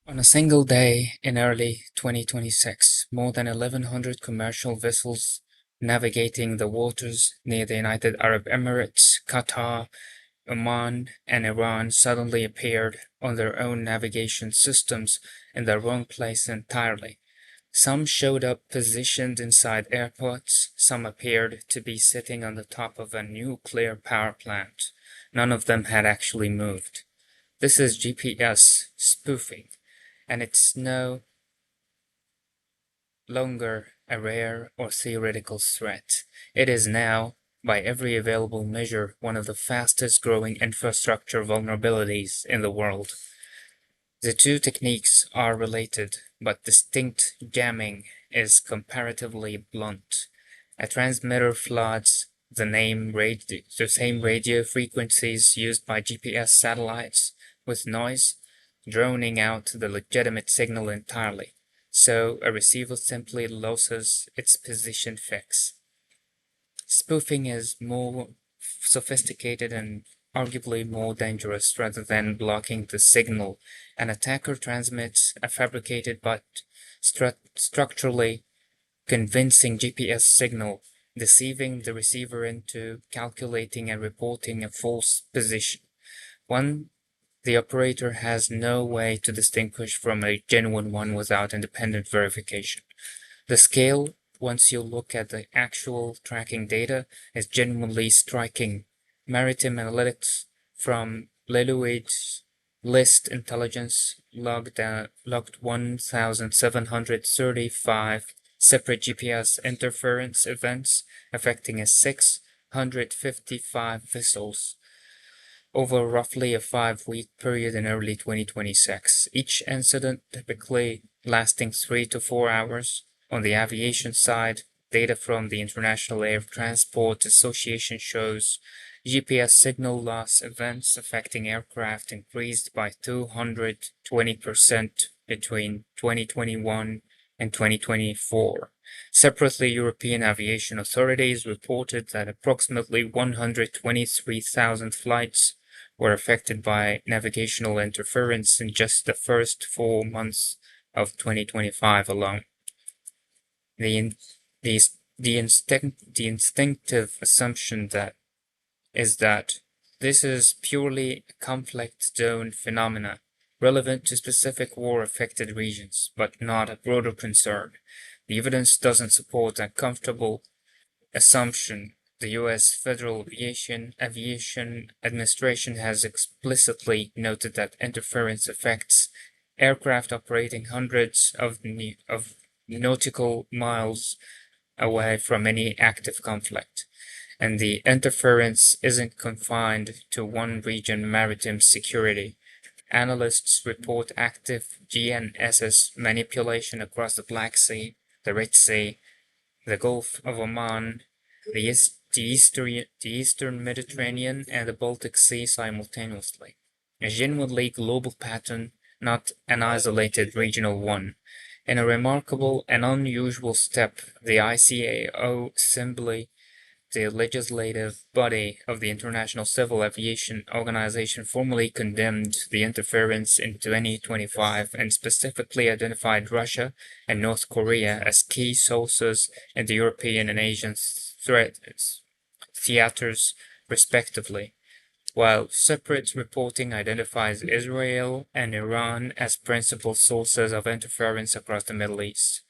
On a single day in early 2026, more than 1,100 commercial vessels navigating the waters near the United Arab Emirates, Qatar, Oman, and Iran suddenly appeared on their own navigation systems in the wrong place entirely. Some showed up positioned inside airports, some appeared to be sitting on the top of a nuclear power plant. None of them had actually moved. This is GPS spoofing, and it's no longer a rare or theoretical threat. It is now, by every available measure, one of the fastest growing infrastructure vulnerabilities in the world. The two techniques are related, but distinct. Jamming is comparatively blunt. A transmitter floods the same radio frequencies used by GPS satellites with noise, droning out the legitimate signal entirely, so a receiver simply loses its position fix. Spoofing is more sophisticated and arguably more dangerous. Rather than blocking the signal, an attacker transmits a fabricated but structurally convincing GPS signal, deceiving the receiver into calculating and reporting a false position, one the operator has no way to distinguish from a genuine one without independent verification. The scale, once you look at the actual tracking data, is genuinely striking. Maritime analytics from Leluid's List Intelligence logged 1,735 separate GPS interference events affecting 655 vessels over roughly a 5-week period in early 2026. Each incident typically lasting 3 to 4 hours. On the aviation side, data from the International Air Transport Association shows GPS signal loss events affecting aircraft increased by 220% between 2021 and 2024. Separately, European aviation authorities reported that approximately 123,000 flights were affected by navigational interference in just the first 4 months of 2025 alone. The, the instinctive assumption is that this is purely a conflict zone phenomena relevant to specific war-affected regions, but not a broader concern. The evidence doesn't support that comfortable assumption. The U.S. Federal Aviation Administration has explicitly noted that interference affects aircraft operating hundreds of nautical miles away from any active conflict, and the interference isn't confined to one region. Maritime security analysts report active GNSS manipulation across the Black Sea, the Red Sea, the Gulf of Oman, the Eastern Mediterranean, and the Baltic Sea simultaneously. A genuinely global pattern, not an isolated regional one. In a remarkable and unusual step, the ICAO, Assembly, the legislative body of the International Civil Aviation Organization, formally condemned the interference in 2025 and specifically identified Russia and North Korea as key sources in the European and Asian threat theaters, respectively, while separate reporting identifies Israel and Iran as principal sources of interference across the Middle East.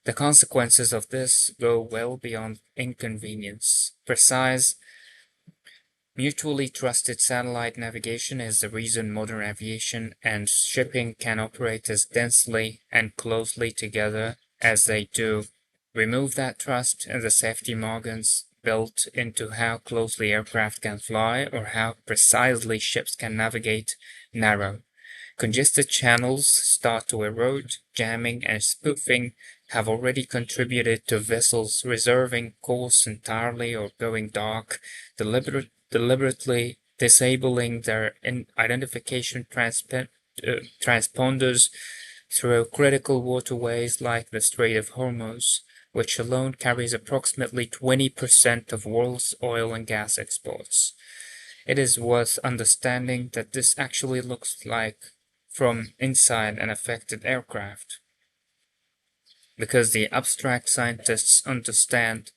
The consequences of this go well beyond inconvenience. Precise, mutually trusted satellite navigation is the reason modern aviation and shipping can operate as densely and closely together as they do. Remove that trust, and the safety margins built into how closely aircraft can fly or how precisely ships can navigate narrow. Congested channels start to erode. Jamming and spoofing have already contributed to vessels reserving course entirely or going dark, deliberately disabling their identification transponders through critical waterways like the Strait of Hormuz, which alone carries approximately 20% of world's oil and gas exports. It is worth understanding that this actually looks like from inside an affected aircraft. Because the abstract scientists understate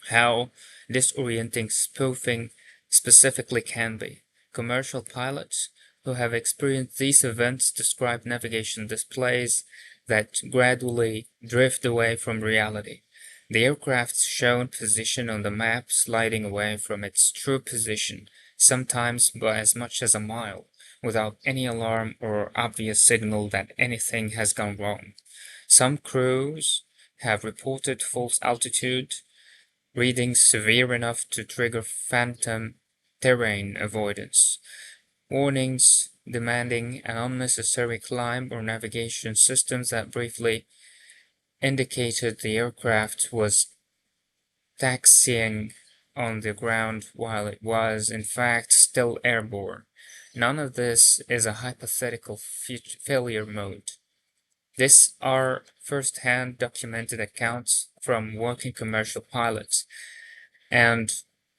how disorienting spoofing specifically can be. Commercial pilots who have experienced these events describe navigation displays that gradually drift away from reality. The aircraft's shown position on the map sliding away from its true position, sometimes by as much as a mile, without any alarm or obvious signal that anything has gone wrong. Some crews have reported false altitude readings severe enough to trigger phantom terrain avoidance, warnings demanding an unnecessary climb, or navigation systems that briefly indicated the aircraft was taxiing on the ground while it was in fact still airborne. None of this is a hypothetical failure mode. These are first-hand documented accounts from working commercial pilots, and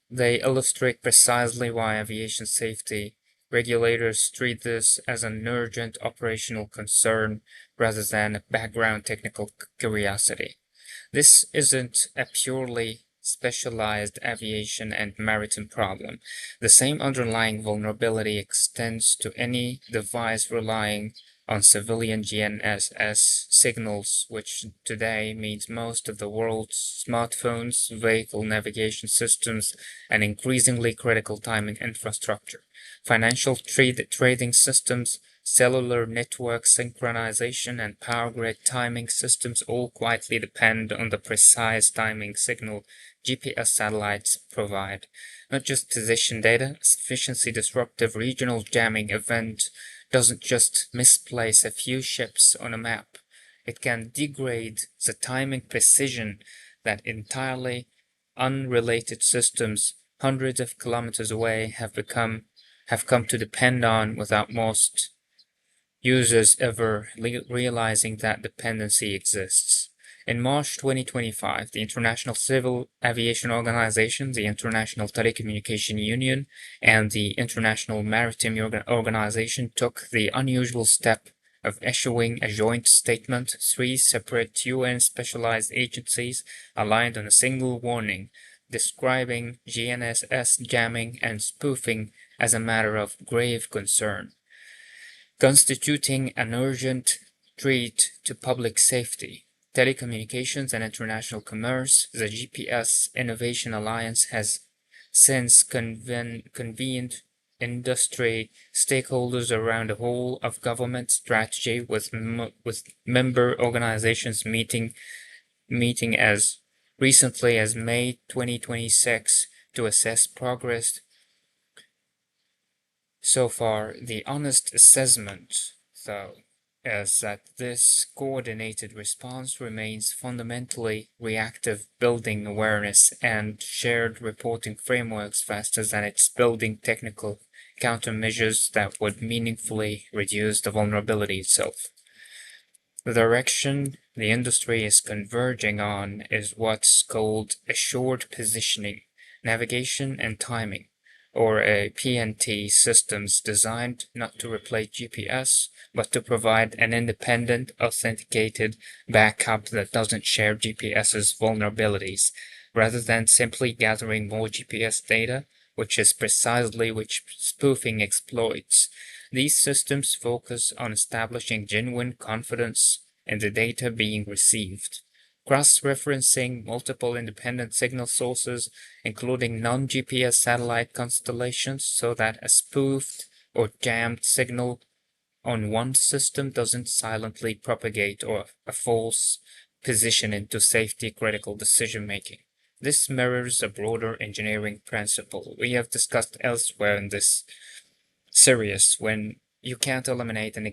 they illustrate precisely why aviation safety regulators treat this as an urgent operational concern rather than a background technical curiosity. This isn't a purely specialized aviation and maritime problem. The same underlying vulnerability extends to any device relying on civilian GNSS signals, which today means most of the world's smartphones, vehicle navigation systems, and increasingly critical timing infrastructure. Financial trading systems, cellular network synchronization, and power grid timing systems all quietly depend on the precise timing signal GPS satellites provide. Not just position data, a sufficiency disruptive regional jamming event doesn't just misplace a few ships on a map. It can degrade the timing precision that entirely unrelated systems hundreds of kilometers away have come to depend on without most users ever realizing that dependency exists. In March 2025, the International Civil Aviation Organization, the International Telecommunication Union, and the International Maritime Organization took the unusual step of issuing a joint statement. Three separate UN specialized agencies aligned on a single warning, describing GNSS jamming and spoofing as a matter of grave concern, constituting an urgent threat to public safety. Telecommunications and international commerce, the GPS Innovation Alliance has since convened industry stakeholders around the whole of government strategy, with member organizations meeting as recently as May 2026 to assess progress. So far, the honest assessment, though, is that this coordinated response remains fundamentally reactive, building awareness and shared reporting frameworks faster than it's building technical countermeasures that would meaningfully reduce the vulnerability itself. The direction the industry is converging on is what's called assured positioning, navigation, and timing, or a PNT systems designed not to replace GPS, but to provide an independent, authenticated backup that doesn't share GPS's vulnerabilities, rather than simply gathering more GPS data, which is precisely which spoofing exploits. These systems focus on establishing genuine confidence in the data being received, cross-referencing multiple independent signal sources, including non-GPS satellite constellations, so that a spoofed or jammed signal on one system doesn't silently propagate or a false position into safety-critical decision-making. This mirrors a broader engineering principle we have discussed elsewhere in this series. When you can't eliminate an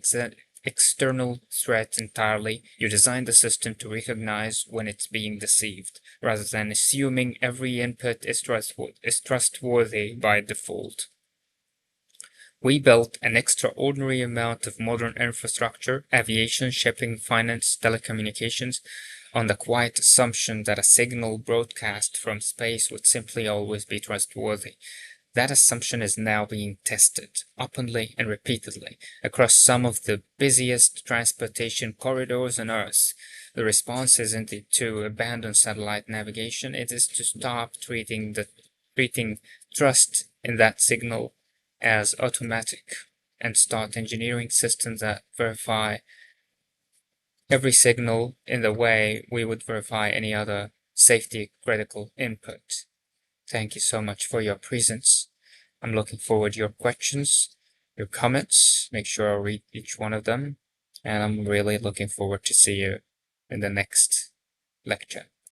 external threat entirely, you design the system to recognize when it's being deceived, rather than assuming every input is trustworthy by default. We built an extraordinary amount of modern infrastructure, aviation, shipping, finance, telecommunications, on the quiet assumption that a signal broadcast from space would simply always be trustworthy. That assumption is now being tested openly and repeatedly across some of the busiest transportation corridors on Earth. The response isn't to abandon satellite navigation, it is to stop treating trust in that signal as automatic and start engineering systems that verify every signal in the way we would verify any other safety critical input. Thank you so much for your presence. I'm looking forward to your questions, your comments. Make sure I read each one of them. And I'm really looking forward to see you in the next lecture.